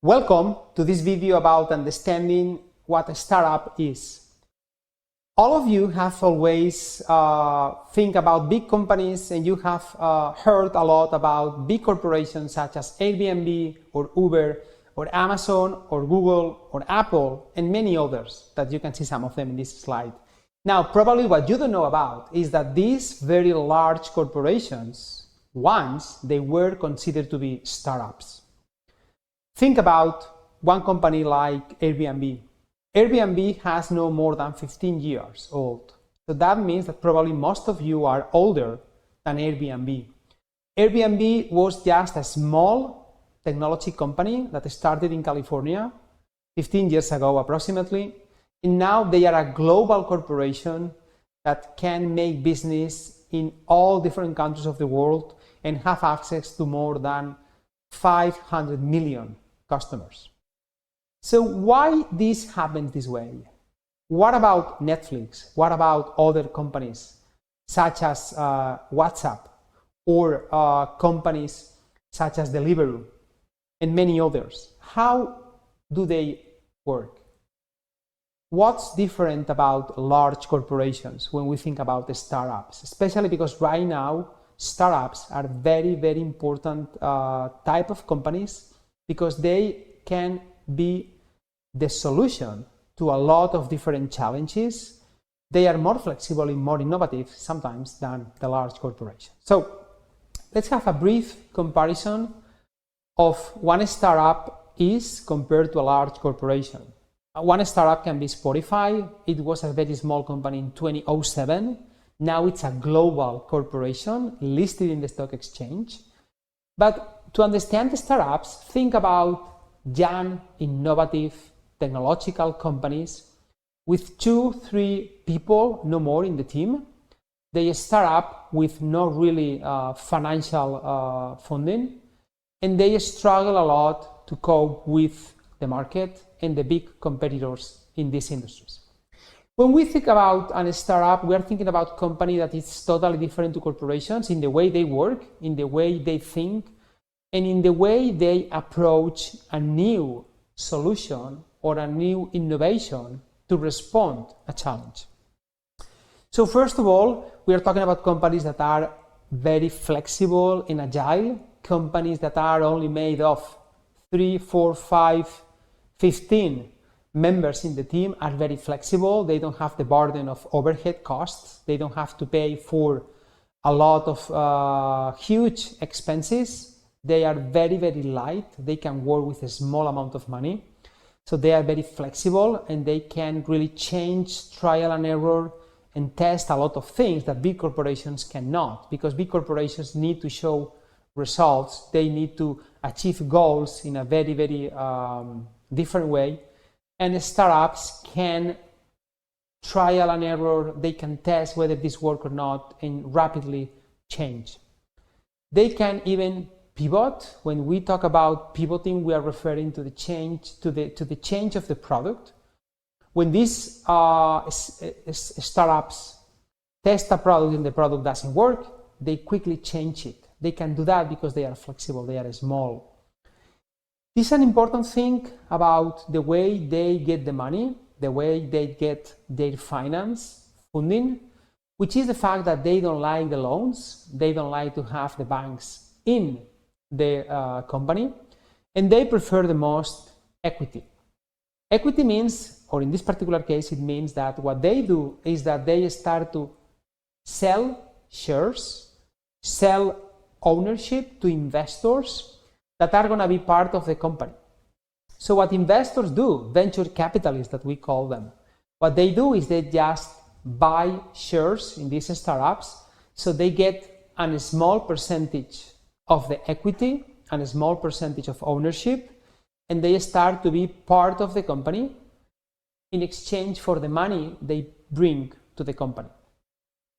Welcome to this video about understanding what a startup is. All of you have always think about big companies, and you have heard a lot about big corporations such as Airbnb or Uber or Amazon or Google or Apple and many others that you can see some of them in this slide. Now, probably what you don't know about is that these very large corporations, once they were considered to be startups. Think about one company like Airbnb. Airbnb has no more than 15 years old. So that means that probably most of you are older than Airbnb. Airbnb was just a small technology company that started in California 15 years ago approximately. And now they are a global corporation that can make business in all different countries of the world and have access to more than 500 million customers. So why this happens this way? What about Netflix? What about other companies such as WhatsApp or companies such as Deliveroo and many others? How do they work? What's different about large corporations when we think about the startups? Especially because right now startups are very, very important type of companies because they can be the solution to a lot of different challenges. They are more flexible and more innovative sometimes than the large corporations. So let's have a brief comparison of one startup is compared to a large corporation. One startup can be Spotify. It was a very small company in 2007. Now it's a global corporation listed in the stock exchange. But to understand the startups, think about young, innovative, technological companies with 2-3 people, no more in the team. They start up with no really financial funding, and they struggle a lot to cope with the market and the big competitors in these industries. When we think about a startup, we are thinking about a company that is totally different to corporations in the way they work, in the way they think, and in the way they approach a new solution or a new innovation to respond to a challenge. So first of all, we are talking about companies that are very flexible and agile, companies that are only made of 3, 4, 5, 15 members in the team are very flexible. They don't have the burden of overhead costs. They don't have to pay for a lot of huge expenses. They are very, very light. They can work with a small amount of money. So they are very flexible and they can really change, trial and error, and test a lot of things that big corporations cannot, because big corporations need to show results. They need to achieve goals in a very, very different way. And startups can trial and error. They can test whether this works or not and rapidly change. They can even pivot. When we talk about pivoting, we are referring to the change to the change of the product. When these startups test a product and the product doesn't work, they quickly change it. They can do that because they are flexible, they are small. This is an important thing about the way they get the money, the way they get their finance funding, which is the fact that they don't like the loans, they don't like to have the banks in the company, and they prefer the most equity. Equity means, or in this particular case, it means that what they do is that they start to sell shares, sell ownership to investors that are going to be part of the company. So what investors do, venture capitalists that we call them, what they do is they just buy shares in these startups, so they get a small percentage of the equity and a small percentage of ownership, and they start to be part of the company in exchange for the money they bring to the company.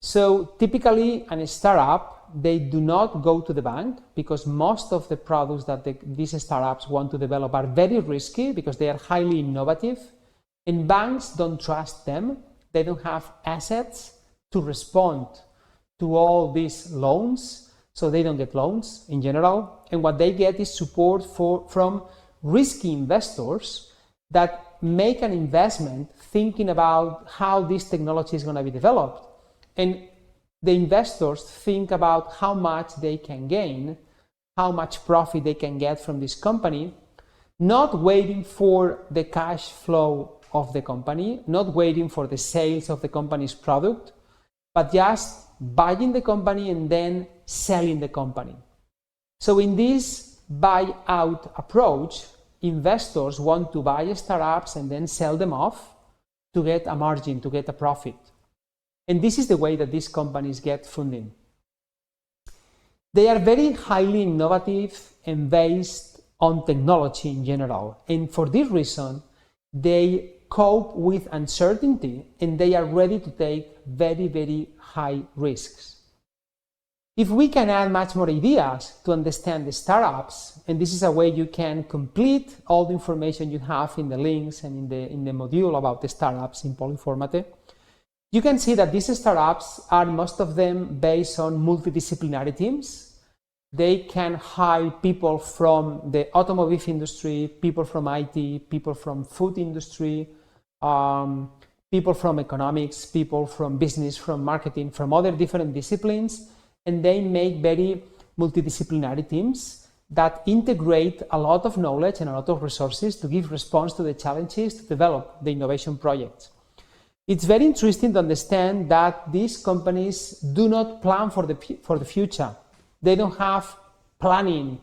So typically a startup, they do not go to the bank because most of the products that these startups want to develop are very risky because they are highly innovative, and banks don't trust them. They don't have assets to respond to all these loans, so they don't get loans in general. And what they get is support from risky investors that make an investment thinking about how this technology is going to be developed. And the investors think about how much they can gain, how much profit they can get from this company, not waiting for the cash flow of the company, not waiting for the sales of the company's product, but just buying the company and then selling the company. So in this buy-out approach, investors want to buy startups and then sell them off to get a margin, to get a profit. And this is the way that these companies get funding. They are very highly innovative and based on technology in general. And for this reason, they cope with uncertainty and they are ready to take very, very high risks. If we can add much more ideas to understand the startups, and this is a way you can complete all the information you have in the links and in the module about the startups in Polyformate, you can see that these startups are most of them based on multidisciplinary teams. They can hire people from the automotive industry, people from IT, people from food industry, people from economics, people from business, from marketing, from other different disciplines, and they make very multidisciplinary teams that integrate a lot of knowledge and a lot of resources to give response to the challenges to develop the innovation projects. It's very interesting to understand that these companies do not plan for the future. They don't have planning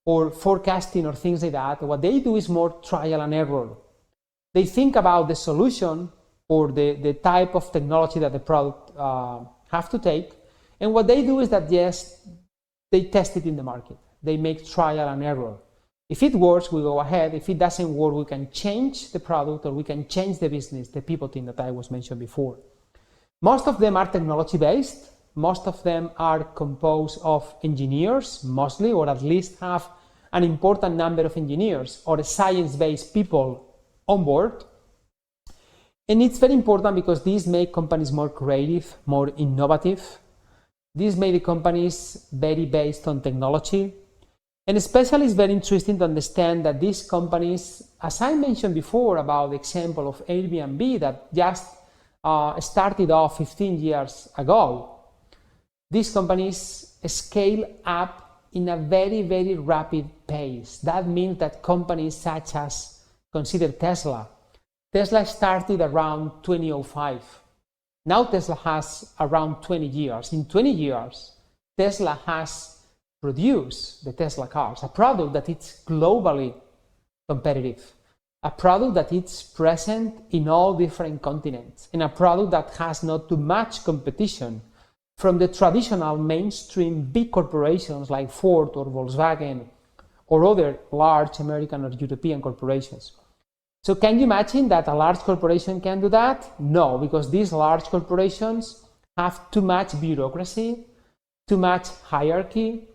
or forecasting or things like that. What they do is more trial and error. They think about the solution or the type of technology that the product have to take, and what they do is that yes, they test it in the market. They make trial and error. If it works, we go ahead. If it doesn't work, we can change the product or we can change the business, the pivoting that I was mentioned before. Most of them are technology based. Most of them are composed of engineers, mostly, or at least have an important number of engineers or science-based people on board. And it's very important because these make companies more creative, more innovative. These make the companies very based on technology. And especially it's very interesting to understand that these companies, as I mentioned before about the example of Airbnb that just started off 15 years ago, these companies scale up in a very, very rapid pace. That means that companies such as, consider Tesla. Tesla started around 2005. Now Tesla has around 20 years. In 20 years, Tesla has produced the Tesla cars, a product that is globally competitive, a product that is present in all different continents, and a product that has not too much competition from the traditional mainstream big corporations like Ford or Volkswagen or other large American or European corporations. So can you imagine that a large corporation can do that? No, because these large corporations have too much bureaucracy, too much hierarchy,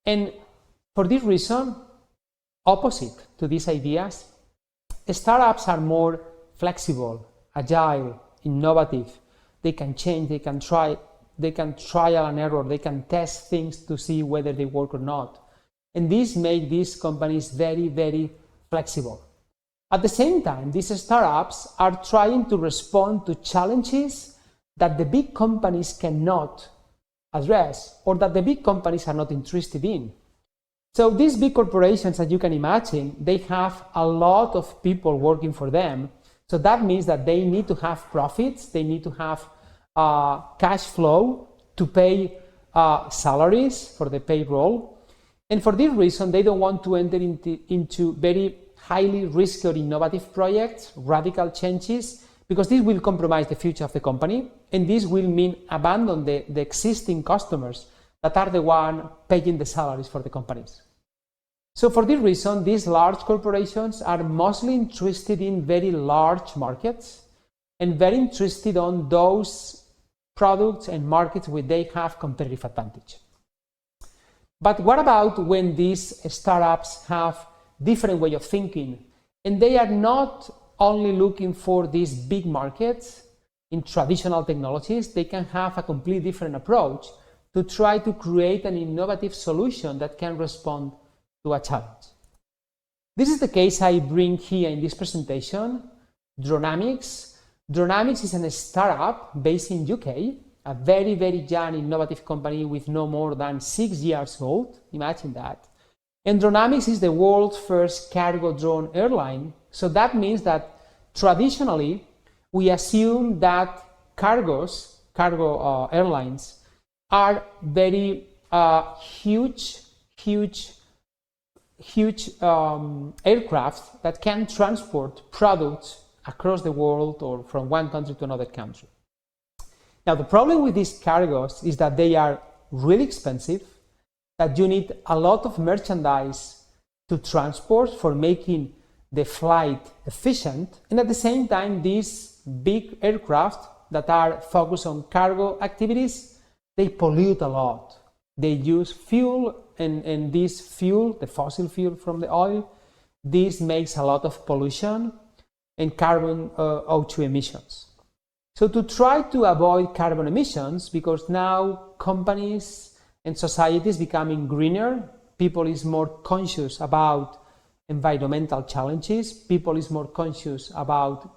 and for this reason, opposite to these ideas, startups are more flexible, agile, innovative. They can change, they can trial and error, they can test things to see whether they work or not. And this makes these companies very, very flexible. At the same time, these startups are trying to respond to challenges that the big companies cannot address or that the big companies are not interested in. So these big corporations, as you can imagine, they have a lot of people working for them. So that means that they need to have profits, they need to have cash flow to pay salaries for the payroll. And for this reason, they don't want to enter into very highly risky or innovative projects, radical changes, because this will compromise the future of the company, and this will mean abandon the existing customers that are the one paying the salaries for the companies. So for this reason, these large corporations are mostly interested in very large markets and very interested on those products and markets where they have competitive advantage. But what about when these startups have different way of thinking and they are not only looking for these big markets in traditional technologies, they can have a completely different approach to try to create an innovative solution that can respond to a challenge. This is the case I bring here in this presentation, Dynamics. Dynamics is a startup based in UK, a very, very young, innovative company with no more than 6 years old. Imagine that. And Dynamics is the world's first cargo drone airline. So that means that traditionally, we assume that cargo airlines are very huge aircraft that can transport products across the world or from one country to another country. Now, the problem with these cargos is that they are really expensive, that you need a lot of merchandise to transport for making the flight efficient, and at the same time, these big aircraft that are focused on cargo activities, they pollute a lot. They use fuel, and this fuel, the fossil fuel from the oil, this makes a lot of pollution and carbon O2 emissions. So to try to avoid carbon emissions, because now companies and society is becoming greener, people is more conscious about environmental challenges, people is more conscious about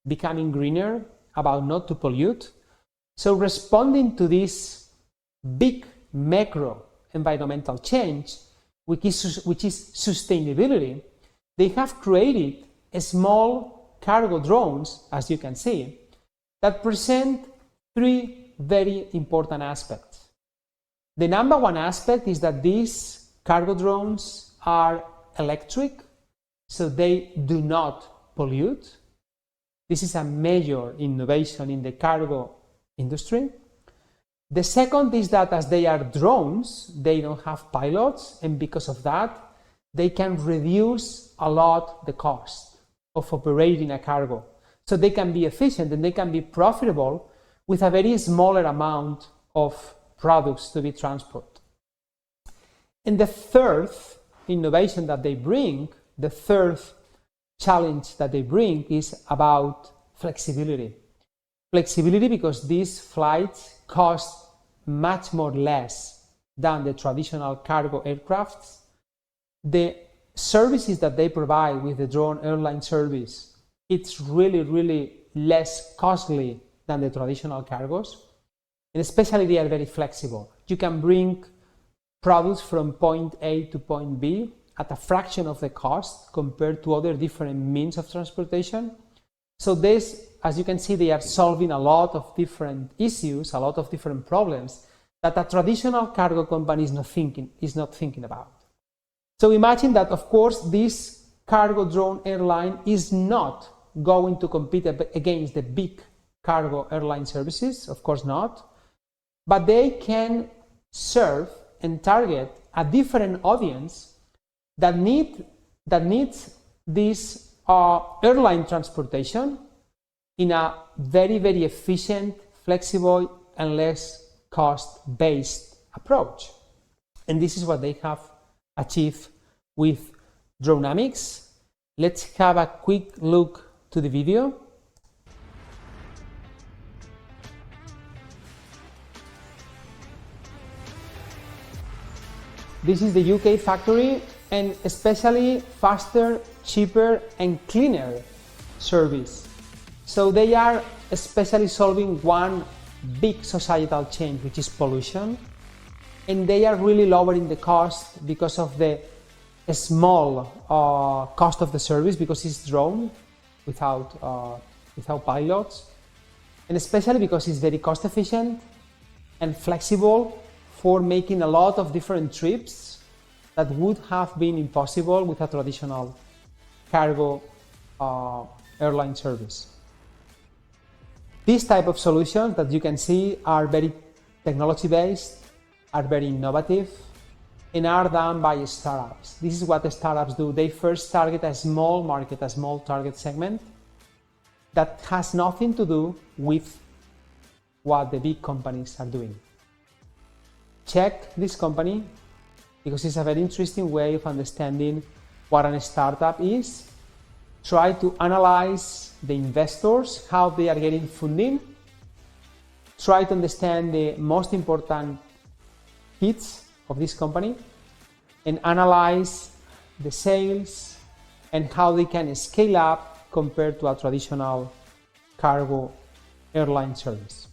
becoming greener, about not to pollute. So responding to this big macro environmental change, which is sustainability, they have created small cargo drones, as you can see, that present 3 very important aspects. The number one aspect is that these cargo drones are electric, so they do not pollute. This is a major innovation in the cargo industry. The second is that as they are drones, they don't have pilots, and because of that, they can reduce a lot the cost of operating a cargo. So they can be efficient and they can be profitable with a very smaller amount of products to be transported. And the third innovation that they bring, the third challenge that they bring is about flexibility. Flexibility because these flights cost much more less than the traditional cargo aircrafts. The services that they provide with the drone airline service, it's really less costly than the traditional cargos. And especially they are very flexible. You can bring products from point A to point B at a fraction of the cost compared to other different means of transportation. So this, as you can see, they are solving a lot of different issues, a lot of different problems that a traditional cargo company is not thinking about. So imagine that, of course, this cargo drone airline is not going to compete against the big cargo airline services, of course not, but they can serve and target a different audience that needs this airline transportation in a very efficient, flexible, and less cost-based approach. And this is what they have achieved with Dynamics. Let's have a quick look to the video. This is the UK factory, and especially faster, cheaper, and cleaner service. So they are especially solving one big societal change, which is pollution, and they are really lowering the cost because of the small cost of the service, because it's drone without pilots, and especially because it's very cost efficient and flexible for making a lot of different trips that would have been impossible with a traditional cargo airline service. These type of solutions that you can see are very technology based, are very innovative, and are done by startups. This is what the startups do. They first target a small market, a small target segment that has nothing to do with what the big companies are doing. Check this company because it's a very interesting way of understanding what a startup is. Try to analyze the investors, how they are getting funding. Try to understand the most important hits of this company and analyze the sales and how they can scale up compared to a traditional cargo airline service.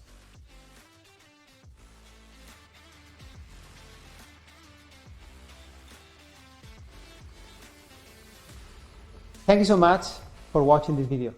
Thank you so much for watching this video.